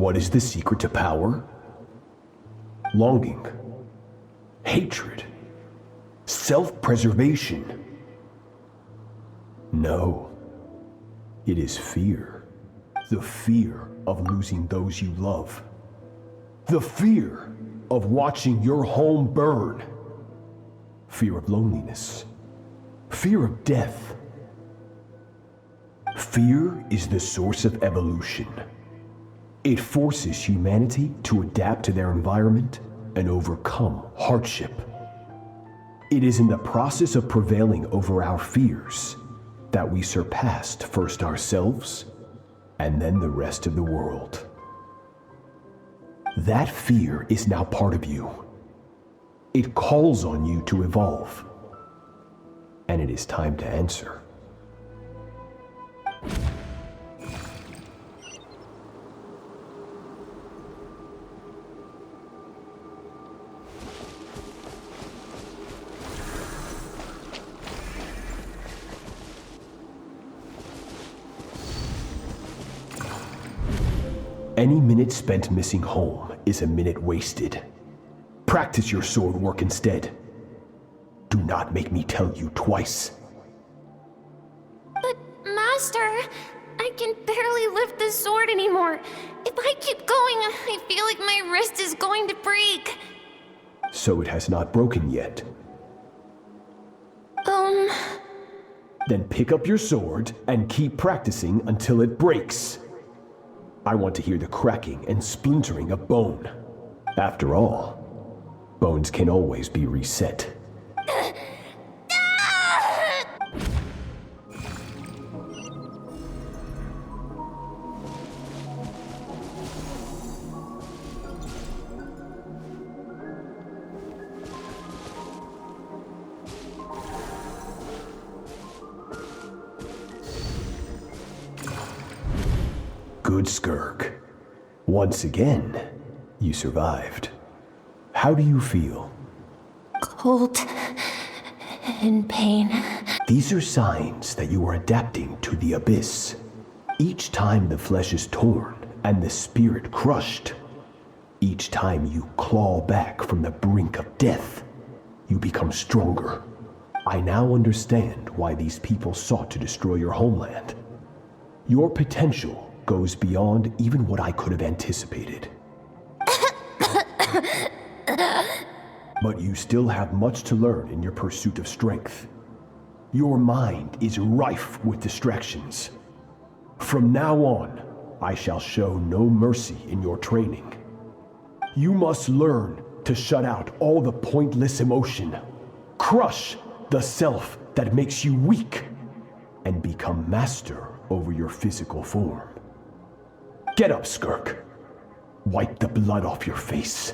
what is the secret to power? Longing, hatred, self-preservation. No, it is fear. The fear of losing those you love. The fear of watching your home burn. Fear of loneliness. Fear of death. Fear is the source of evolution. It forces humanity to adapt to their environment and overcome hardship. It is in the process of prevailing over our fears that we surpassed first ourselves and then the rest of the world. That fear is now part of you. It calls on you to evolve. And it is time to answer. Any minute spent missing home is a minute wasted. Practice your sword work instead. Do not make me tell you twice. But, Master, I can barely lift the sword anymore. If I keep going, I feel like my wrist is going to break. So it has not broken yet. Then pick up your sword and keep practicing until it breaks. I want to hear the cracking and splintering of bone. After all, bones can always be reset. Good, Skirk. Once again, you survived. How do you feel? Cold and pain. These are signs that you are adapting to the abyss. Each time the flesh is torn and the spirit crushed, each time you claw back from the brink of death, you become stronger. I now understand why these people sought to destroy your homeland. Your potential goes beyond even what I could have anticipated. But you still have much to learn in your pursuit of strength. Your mind is rife with distractions. From now on, I shall show no mercy in your training. You must learn to shut out all the pointless emotion, crush the self that makes you weak, and become master over your physical form. Get up, Skirk. Wipe the blood off your face.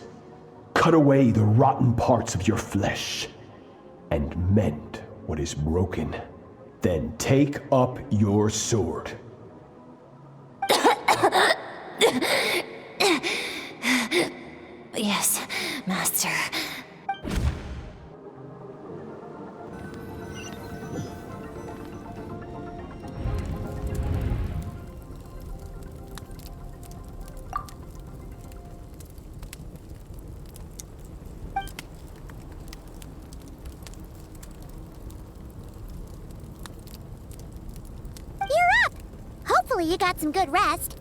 Cut away the rotten parts of your flesh. And mend what is broken. Then take up your sword. Yes, Master. Hopefully you got some good rest.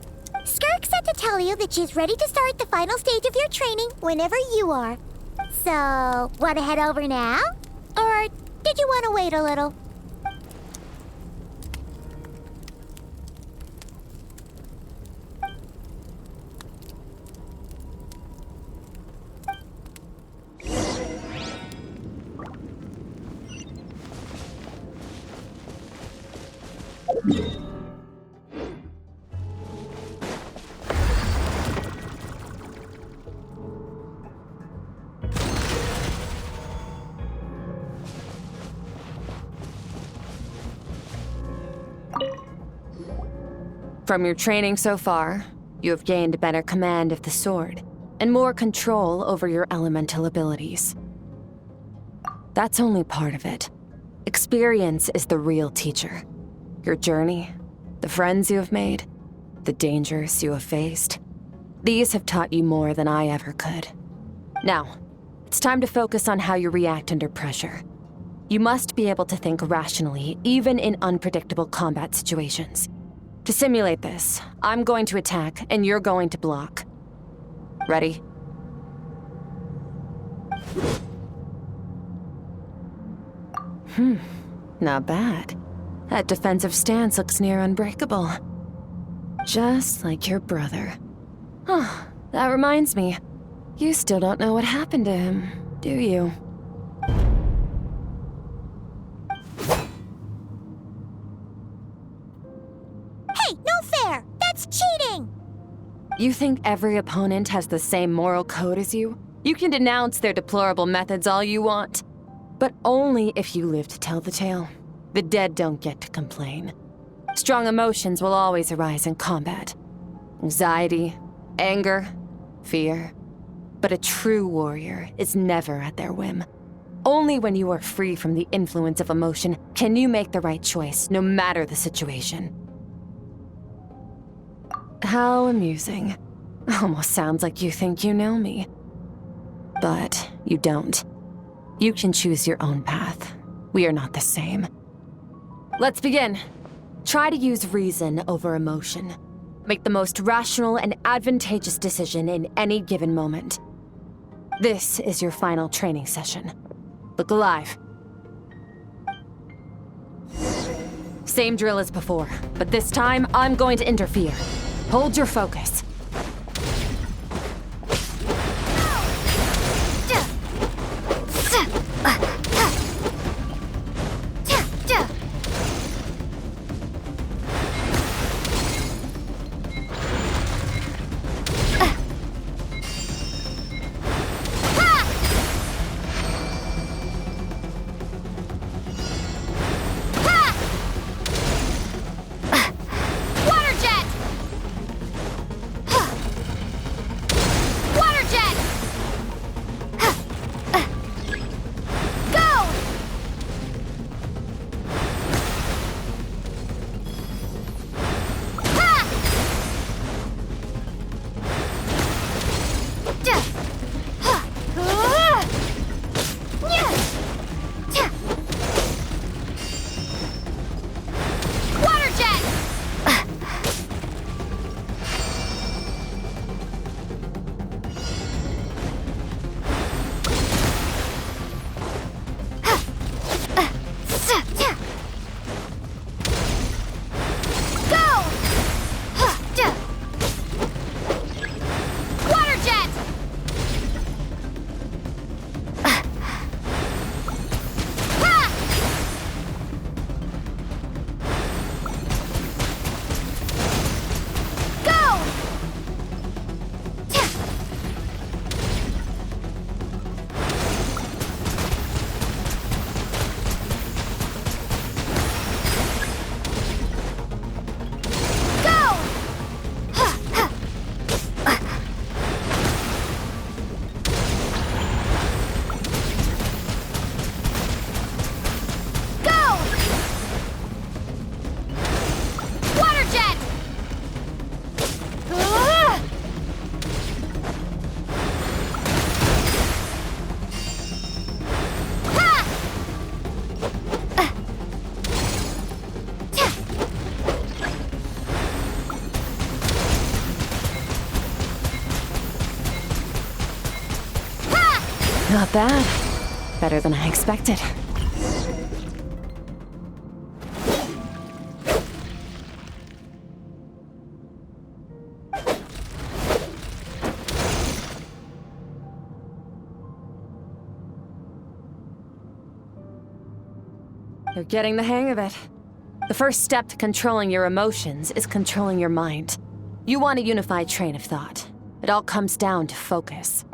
Skirk said to tell you that she's ready to start the final stage of your training whenever you are. So, want to head over now? Or did you want to wait a little? From your training so far, you have gained better command of the sword, and more control over your elemental abilities. That's only part of it. Experience is the real teacher. Your journey, the friends you have made, the dangers you have faced. These have taught you more than I ever could. Now, it's time to focus on how you react under pressure. You must be able to think rationally, even in unpredictable combat situations. To simulate this, I'm going to attack, and you're going to block. Ready? Not bad. That defensive stance looks near unbreakable. Just like your brother. Oh, that reminds me. You still don't know what happened to him, do you? Hey, no fair! That's cheating! You think every opponent has the same moral code as you? You can denounce their deplorable methods all you want. But only if you live to tell the tale. The dead don't get to complain. Strong emotions will always arise in combat. Anxiety, anger, fear. But a true warrior is never at their whim. Only when you are free from the influence of emotion can you make the right choice, no matter the situation. How amusing. Almost sounds like you think you know me. But you don't. You can choose your own path. We are not the same. Let's begin. Try to use reason over emotion. Make the most rational and advantageous decision in any given moment. This is your final training session. Look alive. Same drill as before, but this time I'm going to interfere. Hold your focus. Not bad. Better than I expected. You're getting the hang of it. The first step to controlling your emotions is controlling your mind. You want a unified train of thought. It all comes down to focus.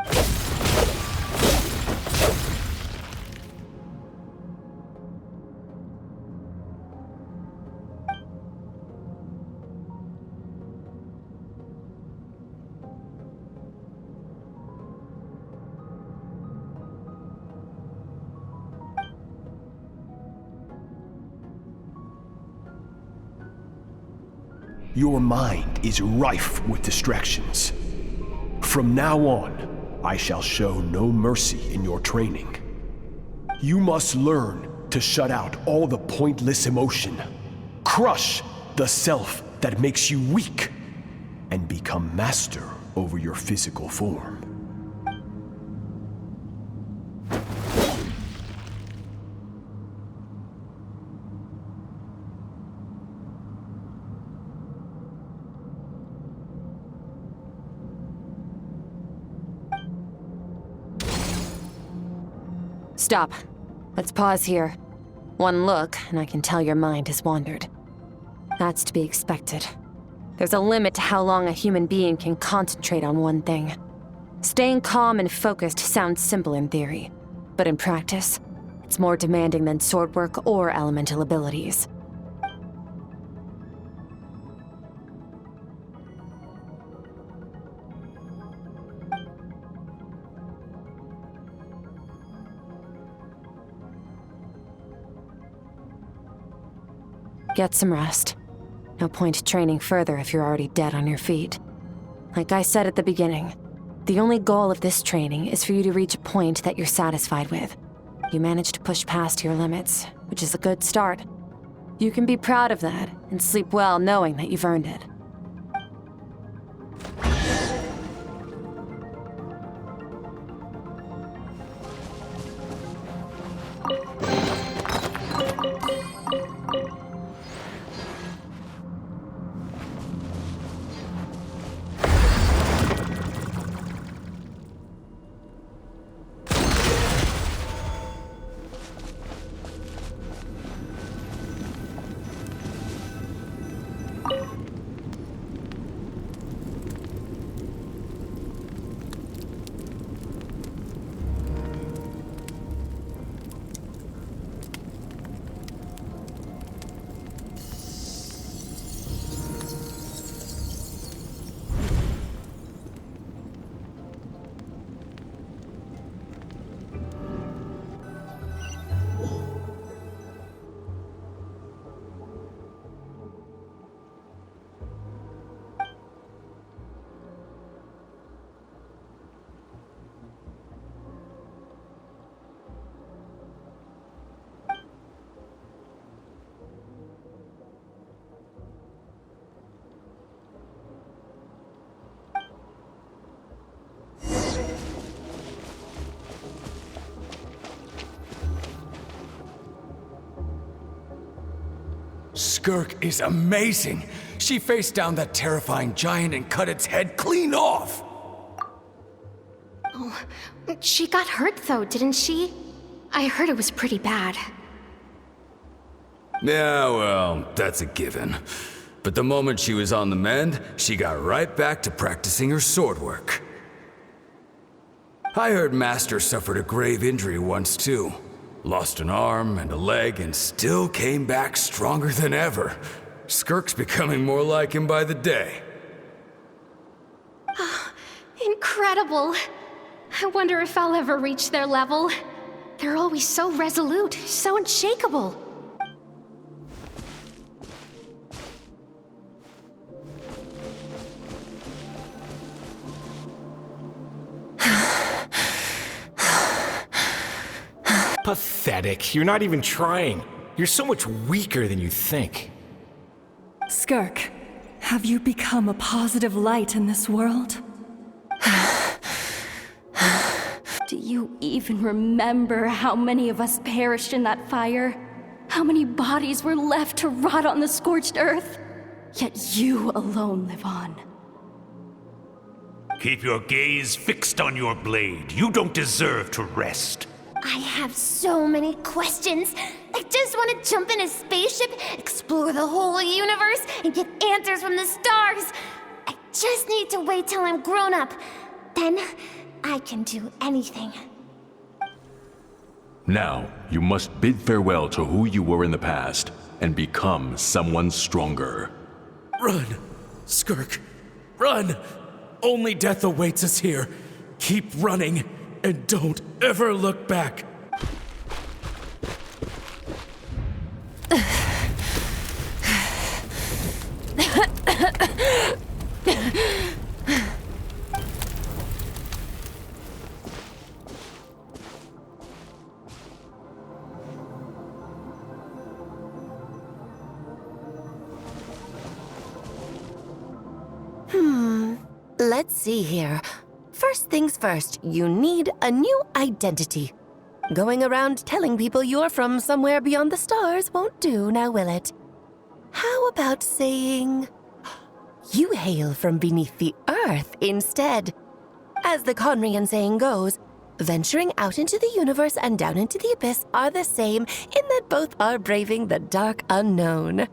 Your mind is rife with distractions. From now on, I shall show no mercy in your training. You must learn to shut out all the pointless emotion, crush the self that makes you weak, and become master over your physical form. Stop. Let's pause here. One look, and I can tell your mind has wandered. That's to be expected. There's a limit to how long a human being can concentrate on one thing. Staying calm and focused sounds simple in theory, but in practice, it's more demanding than sword work or elemental abilities. Get some rest. No point training further if you're already dead on your feet. Like I said at the beginning, the only goal of this training is for you to reach a point that you're satisfied with. You managed to push past your limits, which is a good start. You can be proud of that and sleep well knowing that you've earned it. Skirk is amazing! She faced down that terrifying giant and cut its head clean off! Oh, she got hurt though, didn't she? I heard it was pretty bad. Yeah, well, that's a given. But the moment she was on the mend, she got right back to practicing her sword work. I heard Master suffered a grave injury once too. Lost an arm and a leg and still came back stronger than ever. Skirk's becoming more like him by the day. Incredible! I wonder if I'll ever reach their level. They're always so resolute, so unshakable. Pathetic. You're not even trying. You're so much weaker than you think. Skirk, have you become a positive light in this world? Do you even remember how many of us perished in that fire? How many bodies were left to rot on the scorched earth? Yet you alone live on. Keep your gaze fixed on your blade. You don't deserve to rest. I have so many questions. I just want to jump in a spaceship, explore the whole universe, and get answers from the stars. I just need to wait till I'm grown up. Then I can do anything. Now, you must bid farewell to who you were in the past and become someone stronger. Run! Skirk! Run! Only death awaits us here. Keep running, and don't ever look back. Let's see here. First things first, you need a new identity. Going around telling people you're from somewhere beyond the stars won't do, now will it? How about saying you hail from beneath the earth instead? As the Conrian saying goes, venturing out into the universe and down into the abyss are the same in that both are braving the dark unknown.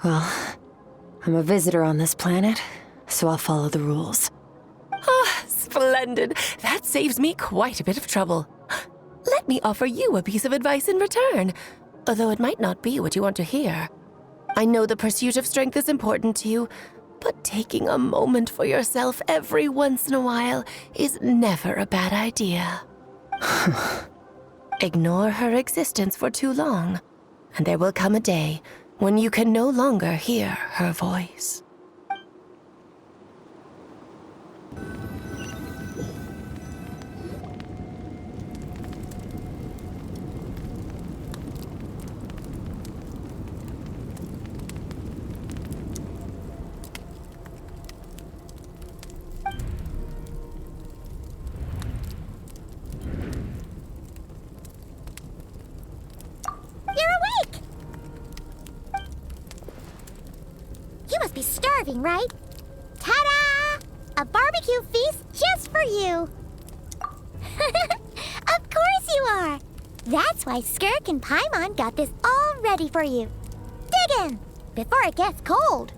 Well, I'm a visitor on this planet, so I'll follow the rules. Ah, splendid. That saves me quite a bit of trouble. Let me offer you a piece of advice in return, although it might not be what you want to hear. I know the pursuit of strength is important to you, but taking a moment for yourself every once in a while is never a bad idea. Ignore her existence for too long, and there will come a day when you can no longer hear her voice. Be starving, right? Ta-da! A barbecue feast just for you! Of course you are! That's why Skirk and Paimon got this all ready for you. Dig in, before it gets cold.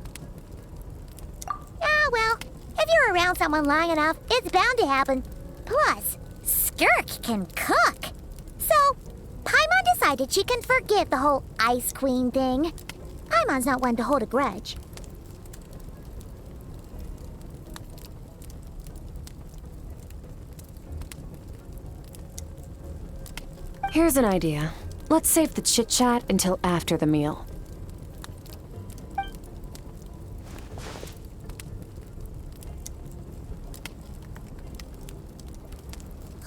Ah, well, if you're around someone long enough, it's bound to happen. Plus, Skirk can cook. So, Paimon decided she can forgive the whole Ice Queen thing. Paimon's not one to hold a grudge. Here's an idea. Let's save the chit-chat until after the meal.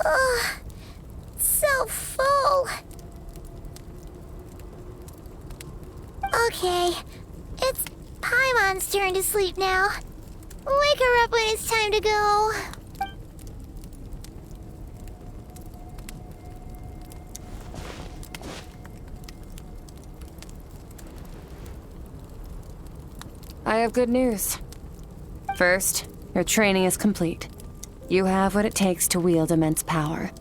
Ugh, so full. Okay, it's Paimon's turn to sleep now. Wake her up when it's time to go. I have good news. First, your training is complete. You have what it takes to wield immense power.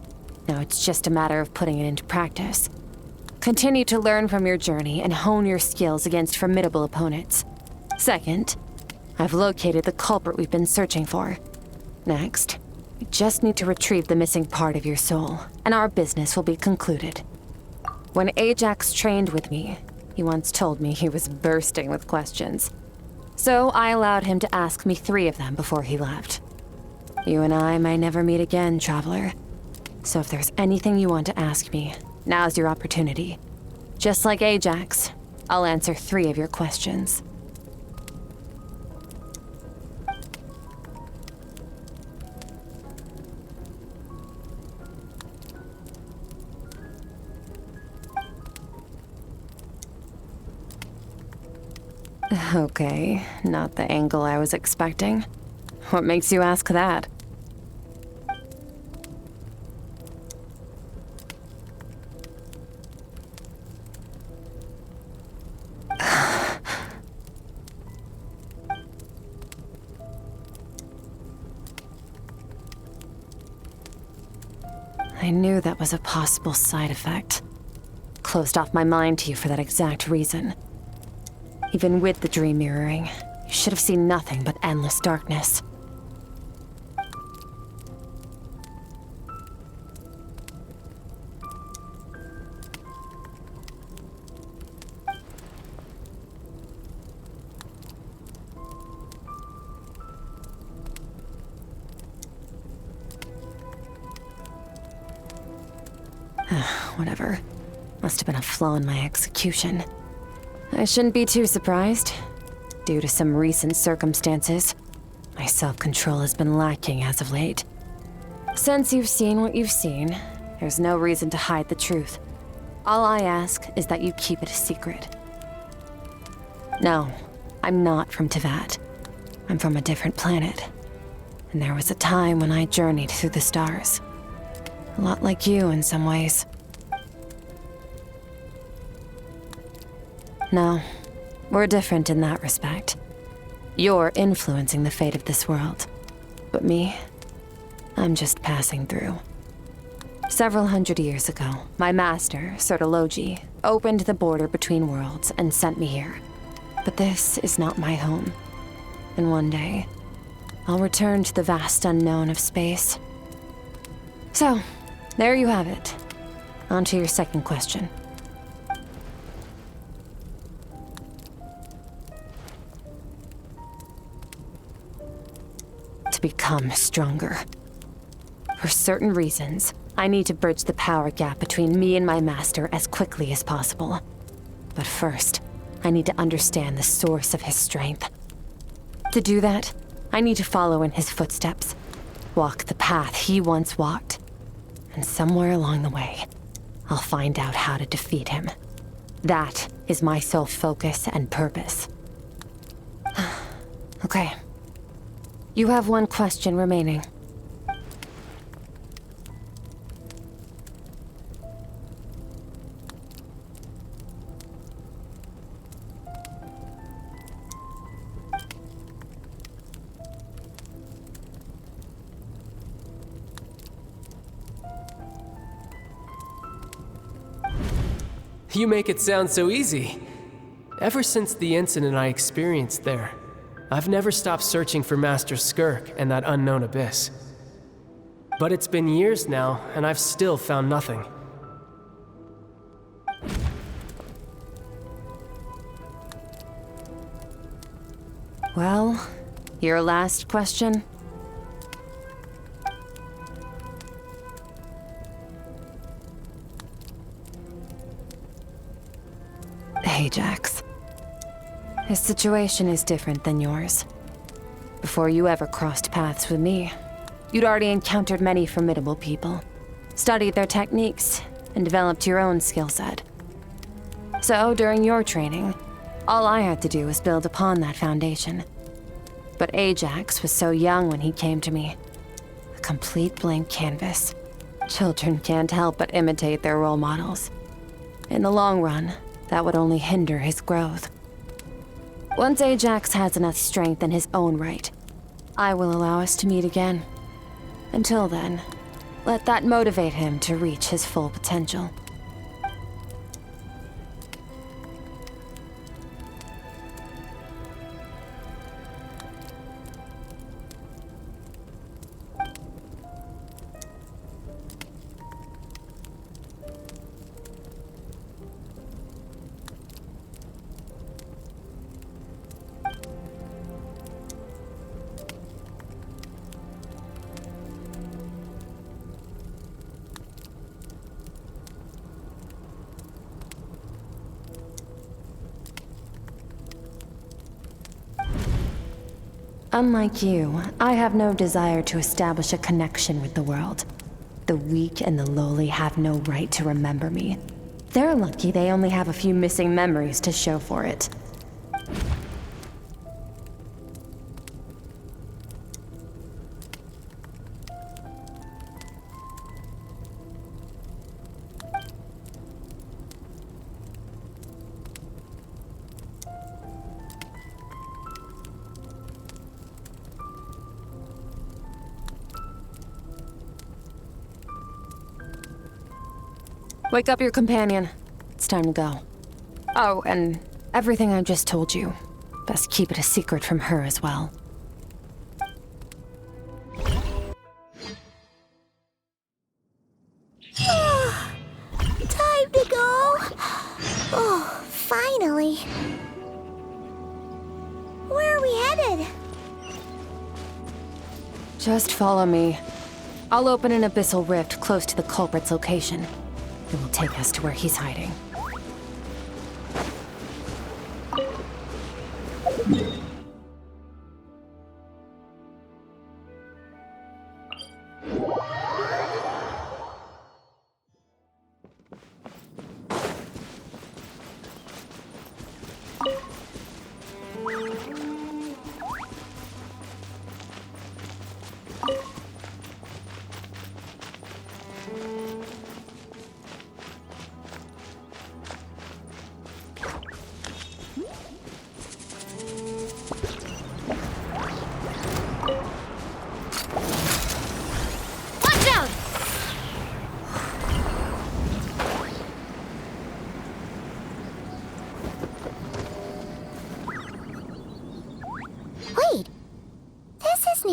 Now it's just a matter of putting it into practice. Continue to learn from your journey and hone your skills against formidable opponents. Second, I've located the culprit we've been searching for. Next, you just need to retrieve the missing part of your soul, and our business will be concluded. When Ajax trained with me, he once told me he was bursting with questions. So I allowed him to ask me 3 of them before he left. You and I may never meet again, Traveler. So if there's anything you want to ask me, now's your opportunity. Just like Ajax, I'll answer 3 of your questions. Okay, not the angle I was expecting. What makes you ask that? I knew that was a possible side effect. Closed off my mind to you for that exact reason. Even with the dream mirroring, you should have seen nothing but endless darkness. Whatever. Must have been a flaw in my execution. I shouldn't be too surprised. Due to some recent circumstances, my self-control has been lacking as of late. Since you've seen what you've seen, there's no reason to hide the truth. All I ask is that you keep it a secret. No, I'm not from Teyvat. I'm from a different planet. And there was a time when I journeyed through the stars. A lot like you in some ways. No, we're different in that respect. You're influencing the fate of this world. But me, I'm just passing through. Several hundred years ago, my master, Sertologi, opened the border between worlds and sent me here. But this is not my home. And one day, I'll return to the vast unknown of space. So, there you have it. On to your second question. To become stronger. For certain reasons, I need to bridge the power gap between me and my master as quickly as possible. But first, I need to understand the source of his strength. To do that, I need to follow in his footsteps, walk the path he once walked. And somewhere along the way, I'll find out how to defeat him. That is my sole focus and purpose. Okay. You have one question remaining. You make it sound so easy. Ever since the incident I experienced there, I've never stopped searching for Master Skirk and that unknown abyss. But it's been years now, and I've still found nothing. Well, your last question? Ajax. His situation is different than yours. Before you ever crossed paths with me, you'd already encountered many formidable people, studied their techniques, and developed your own skill set. So, during your training, all I had to do was build upon that foundation. But Ajax was so young when he came to me. A complete blank canvas. Children can't help but imitate their role models. In the long run, that would only hinder his growth. Once Ajax has enough strength in his own right, I will allow us to meet again. Until then, let that motivate him to reach his full potential. Unlike you, I have no desire to establish a connection with the world. The weak and the lowly have no right to remember me. They're lucky they only have a few missing memories to show for it. Wake up your companion. It's time to go. Oh, and everything I just told you, best keep it a secret from her as well. Time to go. Oh, finally. Where are we headed? Just follow me. I'll open an abyssal rift close to the culprit's location. It will take us to where he's hiding.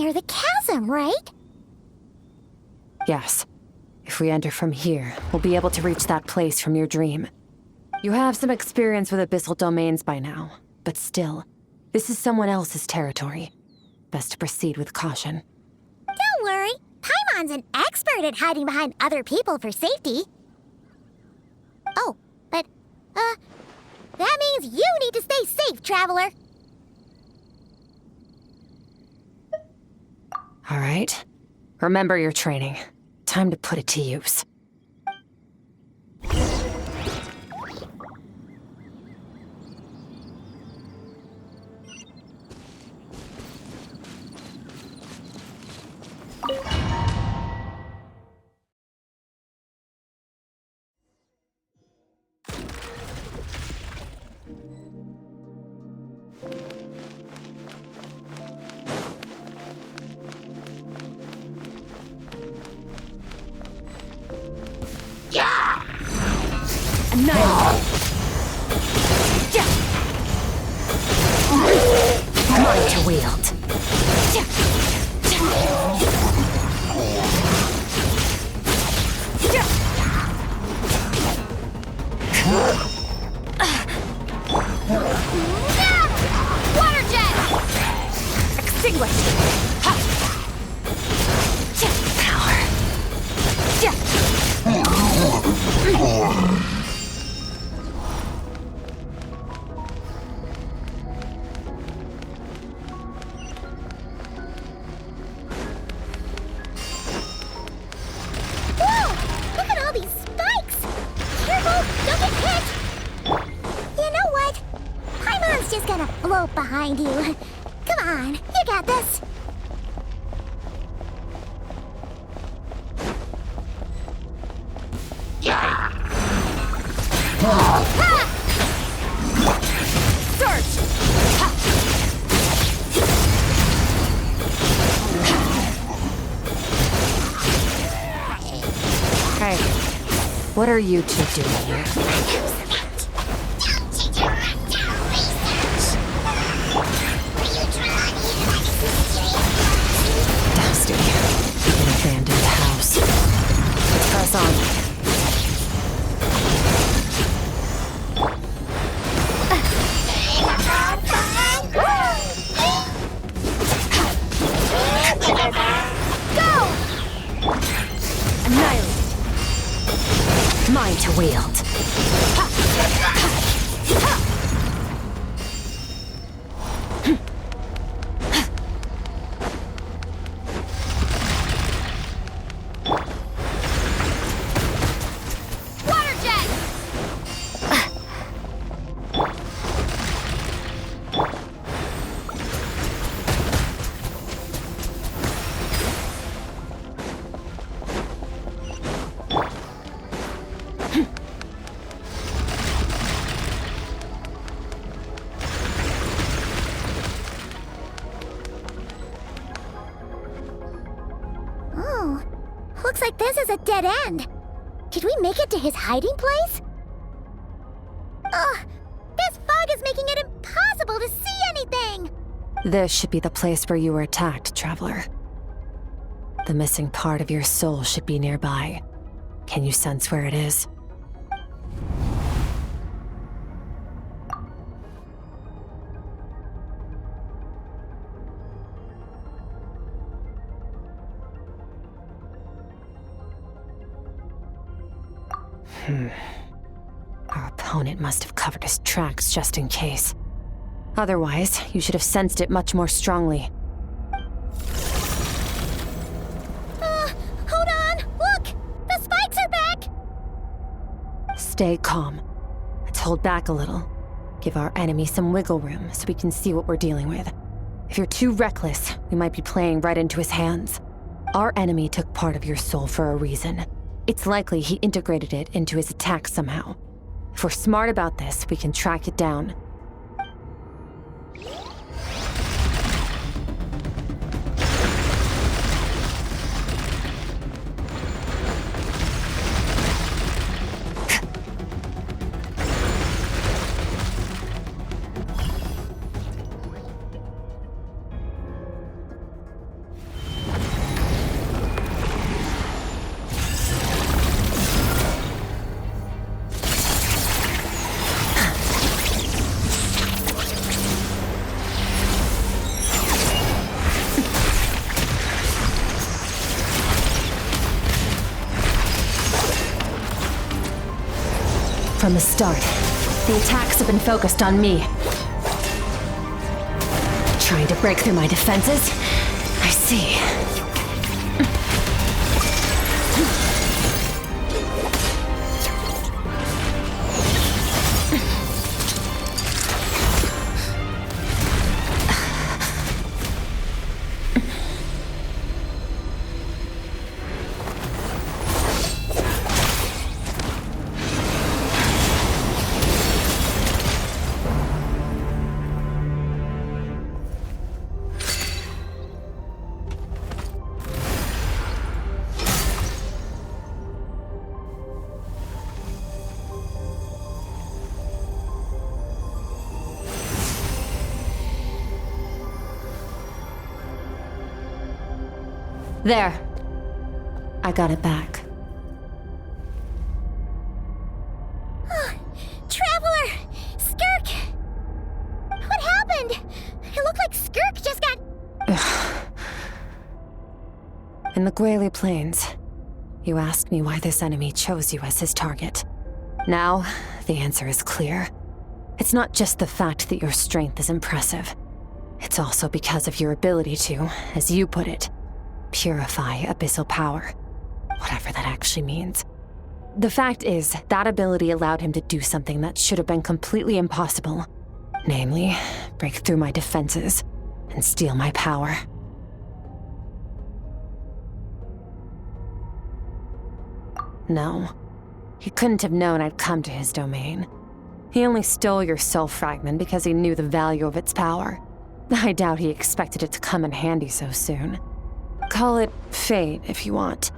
near the chasm, right? Yes. If we enter from here, we'll be able to reach that place from your dream. You have some experience with abyssal domains by now, but still, this is someone else's territory. Best to proceed with caution. Don't worry. Paimon's an expert at hiding behind other people for safety. Oh, but, that means you need to stay safe, traveler. All right. Remember your training. Time to put it to use. Mine to wield. Water jet! Extinguish! Power. Whoa! Look at all these spikes! Careful! Don't get hit! You know what? Paimon's just gonna float behind you. Come on, you got this. Hey, what are you two doing here? Dusty. An abandoned house. Let's press on. Annihilate. Mine to wield. Water jet! Oh, looks like this is a dead end. Did we make it to his hiding place? Ugh, this fog is making it impossible to see anything! This should be the place where you were attacked, Traveler. The missing part of your soul should be nearby. Can you sense where it is? Our opponent must have covered his tracks just in case. Otherwise, you should have sensed it much more strongly. Hold on! Look! The spikes are back! Stay calm. Let's hold back a little. Give our enemy some wiggle room so we can see what we're dealing with. If you're too reckless, we might be playing right into his hands. Our enemy took part of your soul for a reason. It's likely he integrated it into his attack somehow. If we're smart about this, we can track it down. From the start, the attacks have been focused on me. Trying to break through my defenses? I see. There. I got it back. Traveler! Skirk! What happened? It looked like Skirk just got... In the Gwali Plains, you asked me why this enemy chose you as his target. Now, the answer is clear. It's not just the fact that your strength is impressive. It's also because of your ability to, as you put it, purify abyssal power. Whatever that actually means. The fact is, that ability allowed him to do something that should have been completely impossible. Namely, break through my defenses and steal my power. No, he couldn't have known I'd come to his domain. He only stole your soul fragment because he knew the value of its power. I doubt he expected it to come in handy so soon. Call it fate, if you want.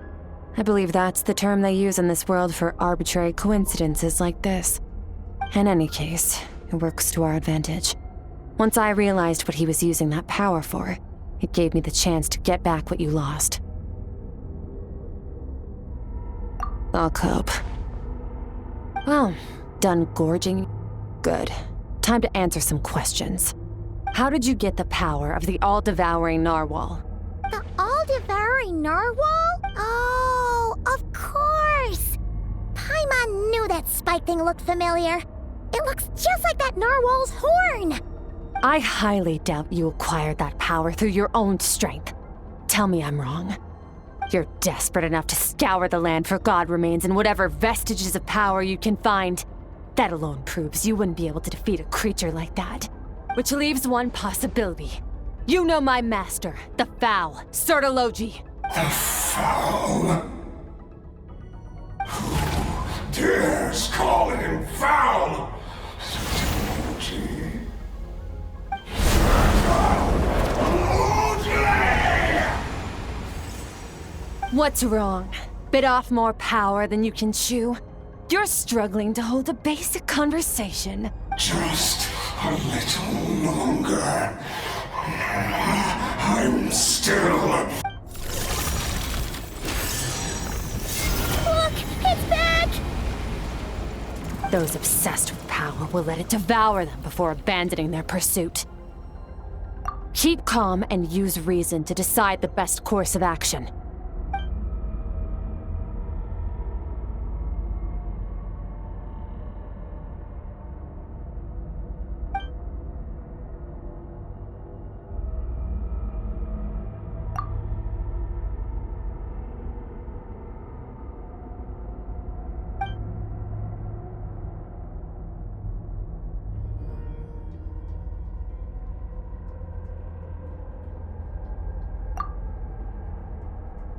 I believe that's the term they use in this world for arbitrary coincidences like this. In any case, it works to our advantage. Once I realized what he was using that power for, it gave me the chance to get back what you lost. I'll cope. Well, done gorging? Good. Time to answer some questions. How did you get the power of the all-devouring narwhal? The all-devouring narwhal? Oh, of course! Paimon knew that spike thing looked familiar. It looks just like that narwhal's horn! I highly doubt you acquired that power through your own strength. Tell me I'm wrong. You're desperate enough to scour the land for god remains and whatever vestiges of power you can find. That alone proves you wouldn't be able to defeat a creature like that. Which leaves one possibility. You know my master, the Foul, Sertologi. The Foul? Who dares call him Foul? Sertologi. What's wrong? Bit off more power than you can chew? You're struggling to hold a basic conversation. Just a little longer. I'm still... Look! It's back! Those obsessed with power will let it devour them before abandoning their pursuit. Keep calm and use reason to decide the best course of action.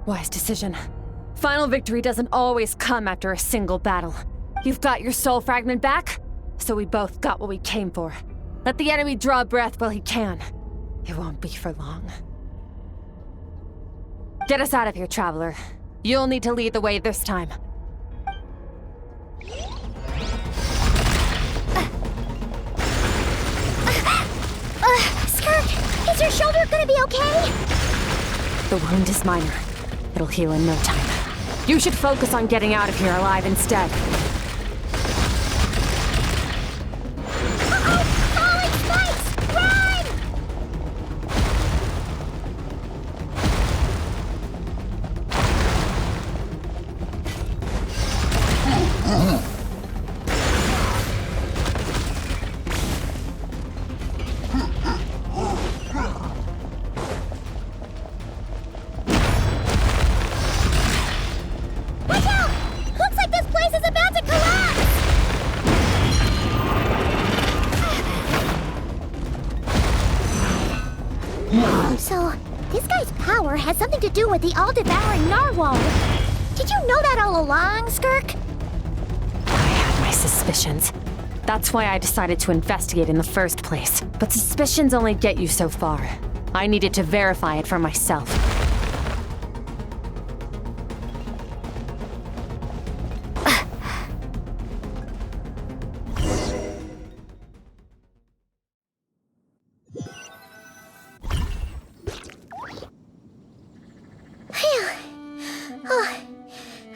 Wise decision. Final victory doesn't always come after a single battle. You've got your soul fragment back, so we both got what we came for. Let the enemy draw breath while he can. It won't be for long. Get us out of here, Traveler. You'll need to lead the way this time. Skirk, is your shoulder gonna be okay? The wound is minor. It'll heal in no time. You should focus on getting out of here alive instead. Uh-oh! Falling spikes! Run! this guy's power has something to do with the all-devouring narwhal. Did you know that all along, Skirk? I had my suspicions. That's why I decided to investigate in the first place. But suspicions only get you so far. I needed to verify it for myself.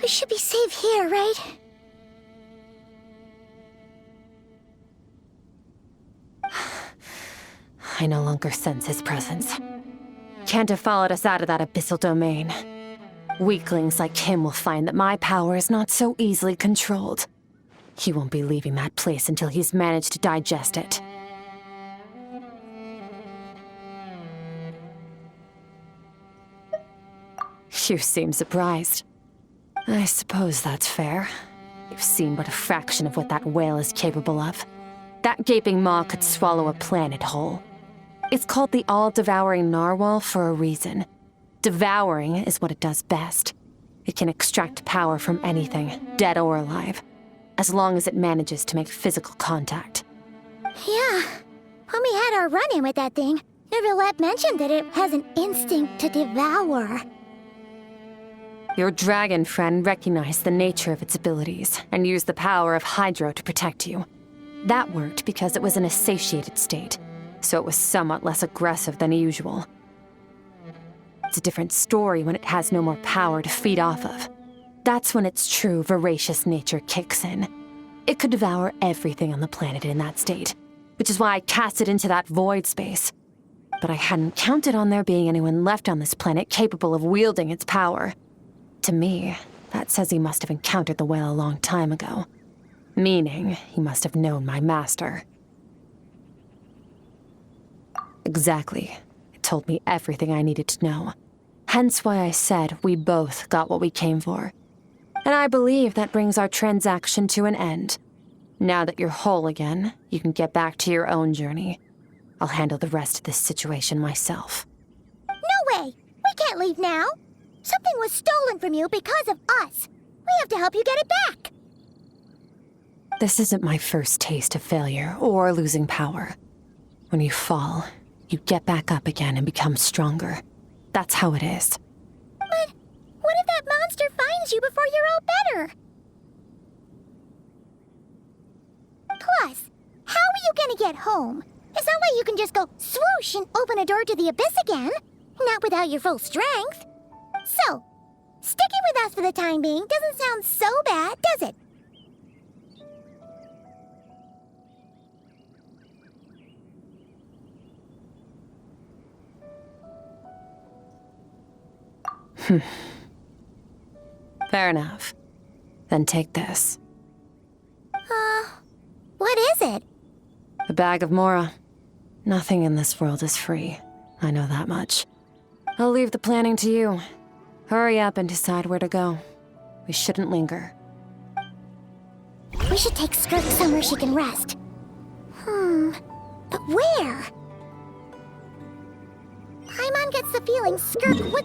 We should be safe here, right? I no longer sense his presence. Can't have followed us out of that abyssal domain. Weaklings like him will find that my power is not so easily controlled. He won't be leaving that place until he's managed to digest it. You seem surprised. I suppose that's fair. You've seen but a fraction of what that whale is capable of. That gaping maw could swallow a planet whole. It's called the all-devouring narwhal for a reason. Devouring is what it does best. It can extract power from anything, dead or alive, as long as it manages to make physical contact. Yeah. When we had our run-in with that thing, Neverlet mentioned that it has an instinct to devour. Your dragon friend recognized the nature of its abilities and used the power of Hydro to protect you. That worked because it was in a satiated state, so it was somewhat less aggressive than usual. It's a different story when it has no more power to feed off of. That's when its true voracious nature kicks in. It could devour everything on the planet in that state, which is why I cast it into that void space. But I hadn't counted on there being anyone left on this planet capable of wielding its power. To me, that says he must have encountered the whale a long time ago. Meaning, he must have known my master. Exactly. It told me everything I needed to know. Hence why I said we both got what we came for. And I believe that brings our transaction to an end. Now that you're whole again, you can get back to your own journey. I'll handle the rest of this situation myself. No way! We can't leave now! Something was stolen from you because of us. We have to help you get it back. This isn't my first taste of failure or losing power. When you fall, you get back up again and become stronger. That's how it is. But what if that monster finds you before you're all better? Plus, how are you gonna get home? It's not like you can just go swoosh and open a door to the abyss again. Not without your full strength. So, sticking with us for the time being doesn't sound so bad, does it? Fair enough. Then take this. What is it? A bag of Mora. Nothing in this world is free. I know that much. I'll leave the planning to you. Hurry up and decide where to go. We shouldn't linger. We should take Skirk somewhere she can rest. But where? Paimon gets the feeling Skirk would...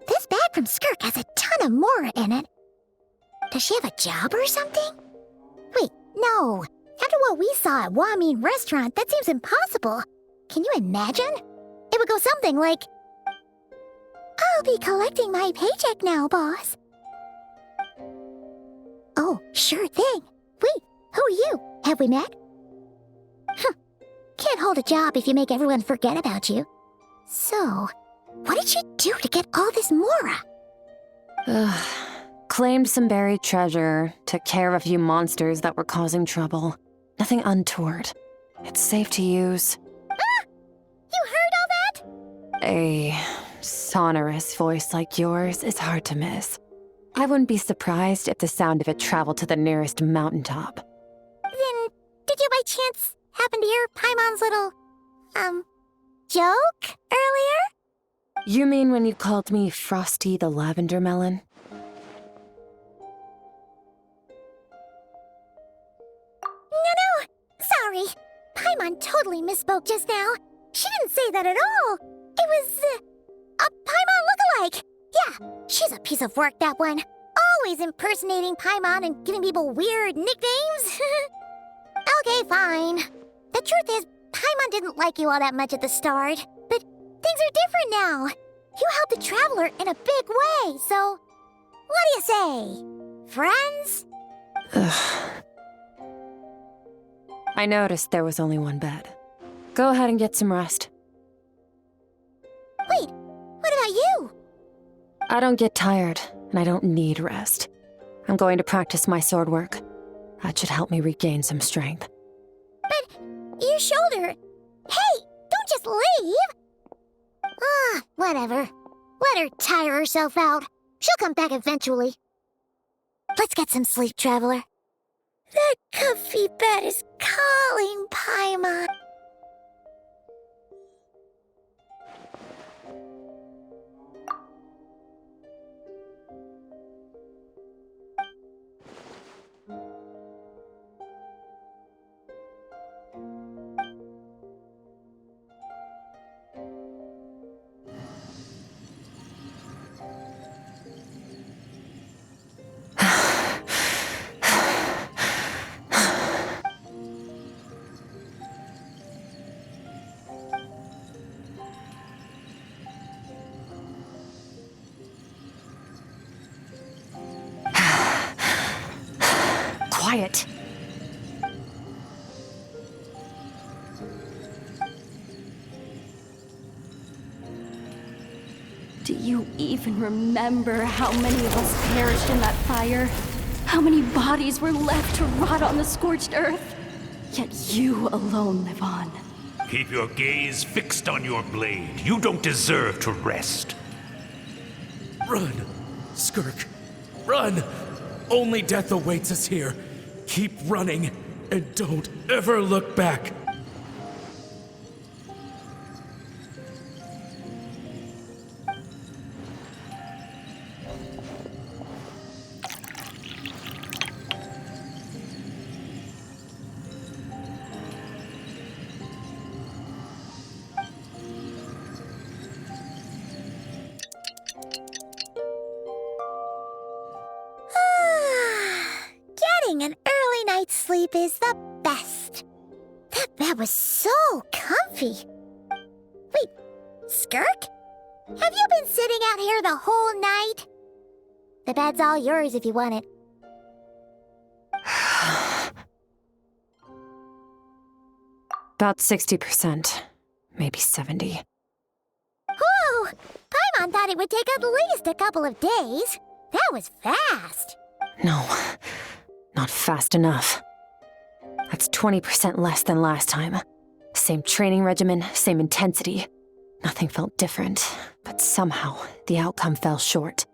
This bag from Skirk has a ton of Mora in it. Does she have a job or something? Wait, no. After what we saw at Wamin Restaurant, that seems impossible. Can you imagine? It would go something like, I'll be collecting my paycheck now, boss. Oh, sure thing. Wait, who are you? Have we met? Can't hold a job if you make everyone forget about you. So, what did you do to get all this Mora? Claimed some buried treasure, took care of a few monsters that were causing trouble. Nothing untoward. It's safe to use. Ah! You heard all that? A sonorous voice like yours is hard to miss. I wouldn't be surprised if the sound of it traveled to the nearest mountaintop. Then, did you by chance happen to hear Paimon's little, joke earlier? You mean when you called me Frosty the Lavender Melon? No, sorry. Paimon totally misspoke just now. She didn't say that at all. It was, a Paimon lookalike. Yeah, she's a piece of work, that one. Always impersonating Paimon and giving people weird nicknames. Okay, fine. The truth is, Paimon didn't like you all that much at the start. But things are different now. You helped the Traveler in a big way, so... What do you say? Friends? Ugh. I noticed there was only one bed. Go ahead and get some rest. Wait, what about you? I don't get tired, and I don't need rest. I'm going to practice my sword work. That should help me regain some strength. But your shoulder... Hey, don't just leave! Ah, whatever. Let her tire herself out. She'll come back eventually. Let's get some sleep, Traveler. That comfy bed is calling, Paimon. Quiet. Do you even remember how many of us perished in that fire? How many bodies were left to rot on the scorched earth? Yet you alone live on. Keep your gaze fixed on your blade. You don't deserve to rest. Run, Skirk. Run! Only death awaits us here. Keep running, and don't ever look back. Getting an early night's sleep is the best. That bed was so comfy. Wait, Skirk? Have you been sitting out here the whole night? The bed's all yours if you want it. About 60%, maybe 70. Whew! Paimon thought it would take at least a couple of days. That was fast. No, not fast enough. That's 20% less than last time. Same training regimen, same intensity. Nothing felt different, but somehow the outcome fell short.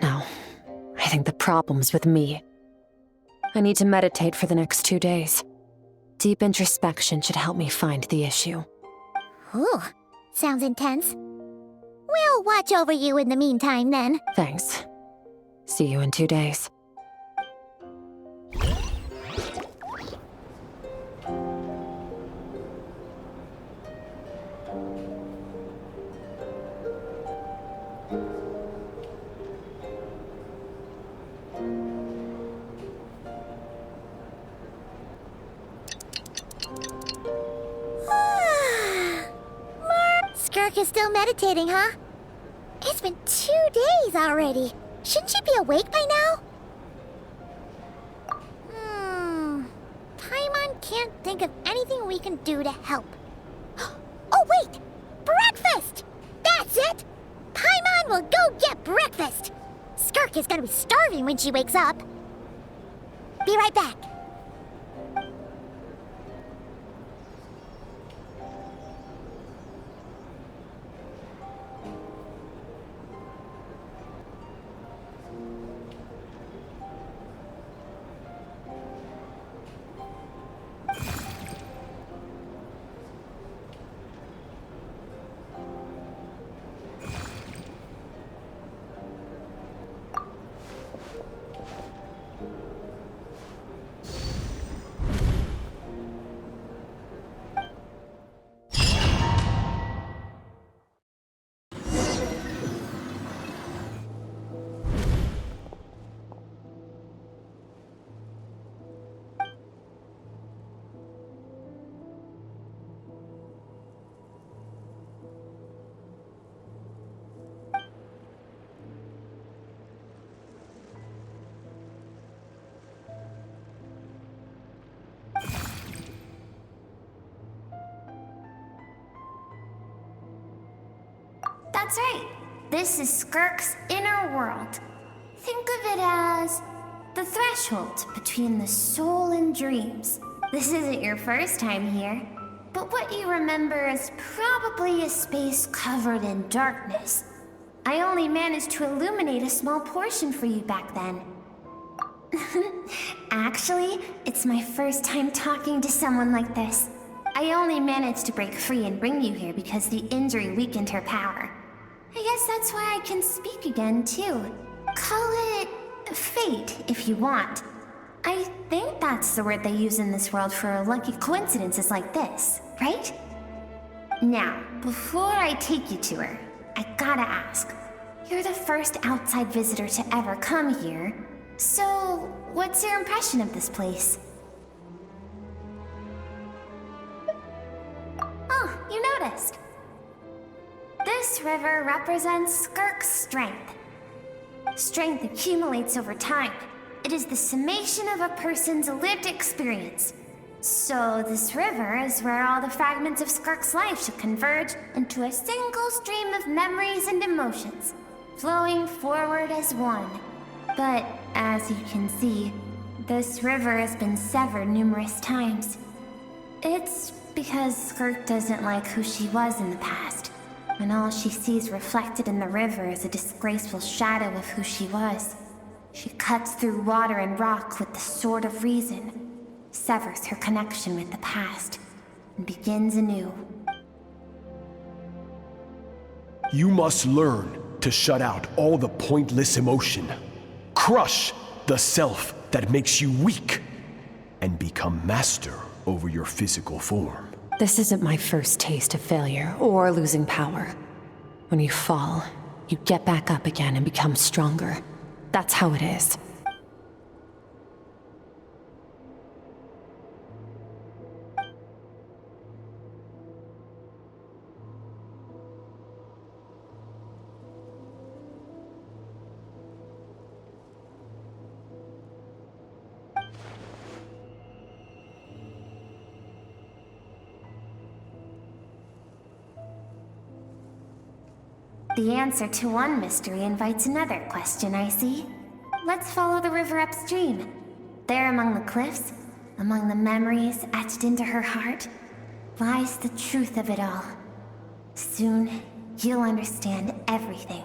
No, I think the problem's with me. I need to meditate for the next 2 days. Deep introspection should help me find the issue. Ooh, sounds intense. We'll watch over you in the meantime, then. Thanks. See you in 2 days. Skirk is still meditating, huh? It's been 2 days already. Shouldn't she be awake by now? Paimon can't think of anything we can do to help. Oh, wait! Breakfast! That's it! Paimon will go get breakfast! Skirk is gonna be starving when she wakes up. Be right back. That's right. This is Skirk's inner world. Think of it as the threshold between the soul and dreams. This isn't your first time here, but what you remember is probably a space covered in darkness. I only managed to illuminate a small portion for you back then. Actually, it's my first time talking to someone like this. I only managed to break free and bring you here because the injury weakened her power. I guess that's why I can speak again, too. Call it fate, if you want. I think that's the word they use in this world for lucky coincidences like this, right? Now, before I take you to her, I gotta ask. You're the first outside visitor to ever come here, so what's your impression of this place? Oh, you noticed. This river represents Skirk's strength. Strength accumulates over time. It is the summation of a person's lived experience. So this river is where all the fragments of Skirk's life should converge into a single stream of memories and emotions, flowing forward as one. But as you can see, this river has been severed numerous times. It's because Skirk doesn't like who she was in the past, and all she sees reflected in the river is a disgraceful shadow of who she was. She cuts through water and rock with the sword of reason, severs her connection with the past, and begins anew. You must learn to shut out all the pointless emotion. Crush the self that makes you weak, and become master over your physical form. This isn't my first taste of failure or losing power. When you fall, you get back up again and become stronger. That's how it is. The answer to one mystery invites another question, I see. Let's follow the river upstream. There among the cliffs, among the memories etched into her heart, lies the truth of it all. Soon, you'll understand everything.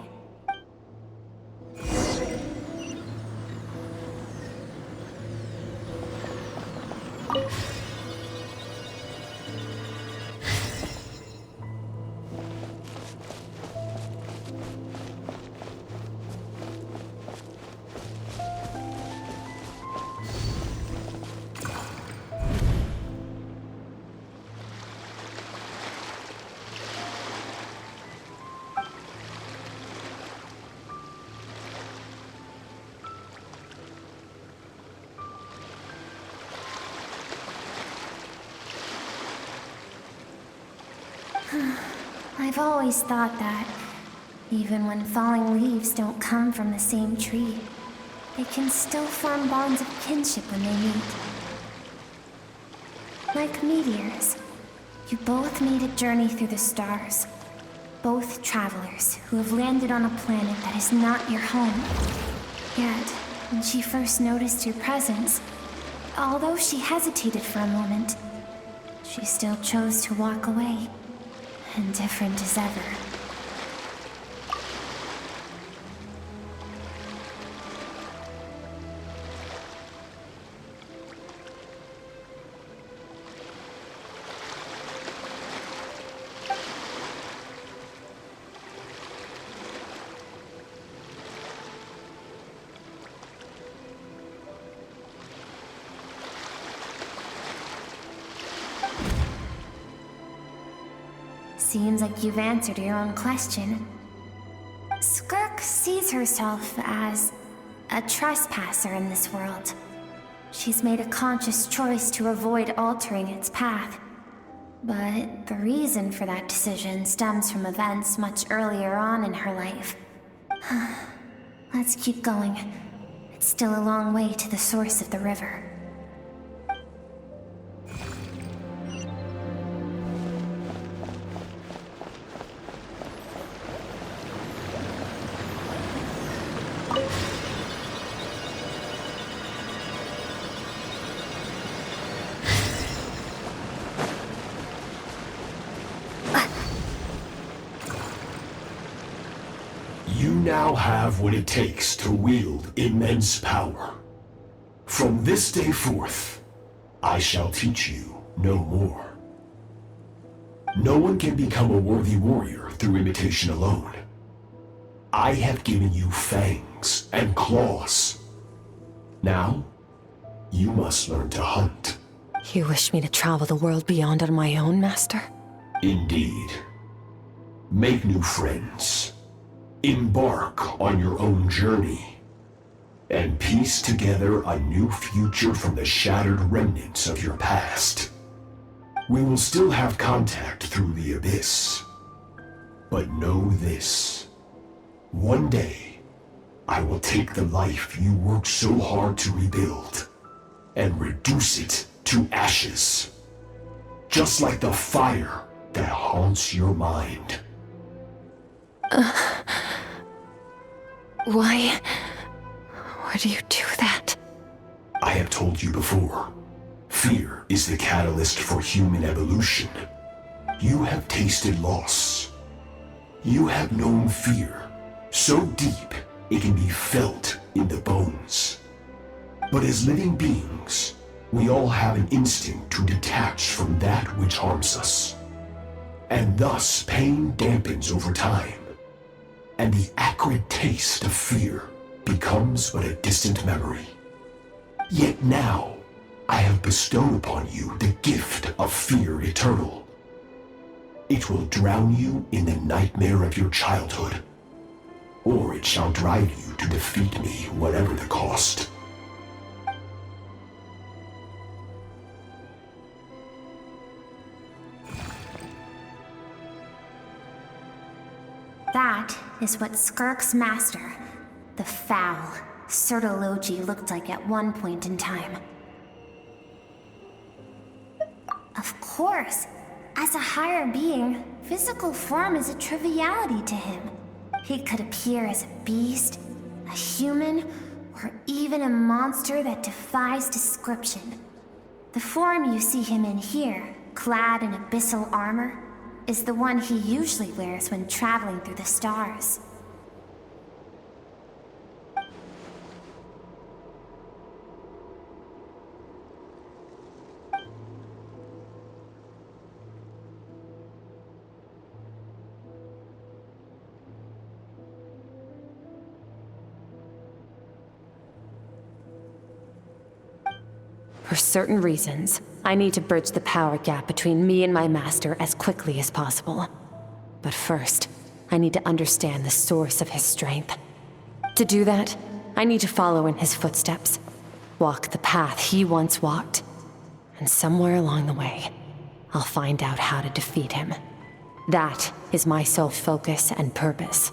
I've always thought that, even when falling leaves don't come from the same tree, they can still form bonds of kinship when they meet. Like meteors, you both made a journey through the stars. Both travelers who have landed on a planet that is not your home. Yet, when she first noticed your presence, although she hesitated for a moment, she still chose to walk away, indifferent as ever. Seems like you've answered your own question. Skirk sees herself as a trespasser in this world. She's made a conscious choice to avoid altering its path. But the reason for that decision stems from events much earlier on in her life. Let's keep going. It's still a long way to the source of the river. You now have what it takes to wield immense power. From this day forth, I shall teach you no more. No one can become a worthy warrior through imitation alone. I have given you fangs and claws. Now, you must learn to hunt. You wish me to travel the world beyond on my own, Master? Indeed. Make new friends. Embark on your own journey. And piece together a new future from the shattered remnants of your past. We will still have contact through the abyss. But know this. One day, I will take the life you worked so hard to rebuild and reduce it to ashes. Just like the fire that haunts your mind. Why do you do that? I have told you before. Fear is the catalyst for human evolution. You have tasted loss. You have known fear so deep it can be felt in the bones. But as living beings, we all have an instinct to detach from that which harms us. And thus pain dampens over time. And the acrid taste of fear becomes but a distant memory. Yet now, I have bestowed upon you the gift of fear eternal. It will drown you in the nightmare of your childhood, or it shall drive you to defeat me, whatever the cost. That is what Skirk's master, the foul Sertologi, looked like at one point in time. Of course, as a higher being, physical form is a triviality to him. He could appear as a beast, a human, or even a monster that defies description. The form you see him in here, clad in abyssal armor, is the one he usually wears when traveling through the stars. For certain reasons, I need to bridge the power gap between me and my master as quickly as possible. But first, I need to understand the source of his strength. To do that, I need to follow in his footsteps, walk the path he once walked, and somewhere along the way, I'll find out how to defeat him. That is my sole focus and purpose.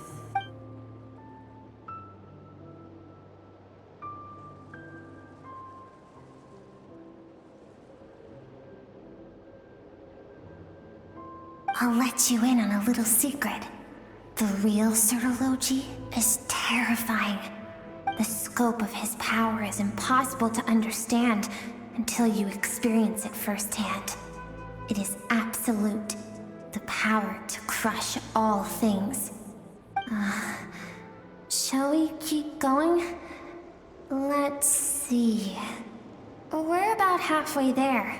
I'll let you in on a little secret. The real Certology is terrifying. The scope of his power is impossible to understand until you experience it firsthand. It is absolute. The power to crush all things. Shall we keep going? Let's see. We're about halfway there.